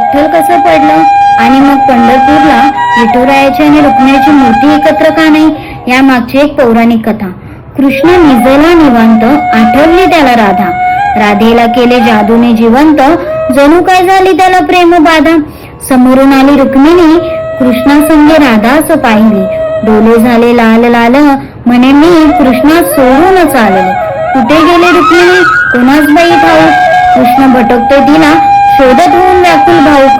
विठ्ठल कसं पडलं आणि मग पंढरपूरला विठुरायाची आणि रुक्मिणीची मूर्ती एकत्र का नाही, या मागची एक पौराणिक कथा. कृष्ण निजला निवांत, आठवली त्याला राधा. राधेला केले जादूने जिवंत, जणू काय झाली त्याला प्रेम बाधा. समोरून आली रुक्मिणी, कृष्णासंगे राधाच पाहिली. डोले झाले लाल लाल, म्हणे मी कृष्णा सोडूनच आले. कुठे गेले रुक्मिणी, कोणाच बाई ठाऊक. कृष्ण भटकतो तिला शोधत, होऊन व्याकुल भाऊक.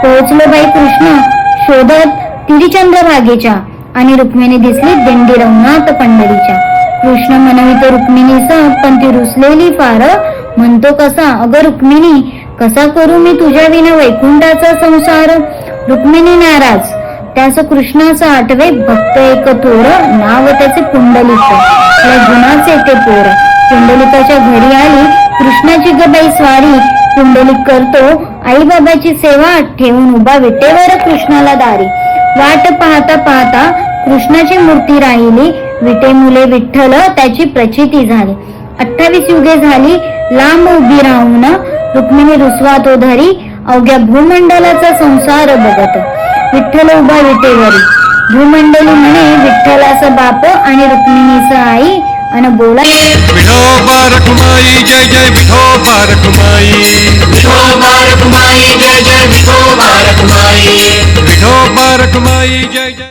पोहोचलो बाई कृष्ण शोधत तिरीचंद्रभागेच्या, आणि रुक्मिणी दिसली दिंडी रवनाथ पंढरीच्या. कृष्ण म्हणवितो रुक्मिणीस, पण ती रुसलेली फार. म्हणतो कसा अगं रुक्मिणी, कसा करू मी तुझ्या विना वैकुंठाचा संसार. रुक्मिणी नाराज, त्यास कृष्णाचा आठवे. भक्त एक थोर, नाव त्याचे पुंडलिक. या गुणाचे ते पोर. पुंडलिकाच्या घरी आली कृष्णाची गबाई स्वारी. पुंडलिक करतो आई बाबाची सेवा, ठेवून उभा विटेवर कृष्णाला दारी. वाट पाहता पाहता कृष्णाची मूर्ती राहिली. विटे मुले विठ्ठल त्याची प्रचिती झाली. 28 युगे झाली लांब उभी राहून, रुक्मिणी रुसवा तो धरी. अवघ्या भूमंडलाचा संसार बघत, विठ्ठल उभा विटेवरी. भूमंडली म्हणे विठ्ठलाचा बाप आणि रुक्मिणीच आई. अन बोला विठोबा रखुमाई जय जय विठोबा रखुमाई. विठोबा रखुमाई जय जय विठोबा रखुमाई. विठोबा रखुमाई जय जय.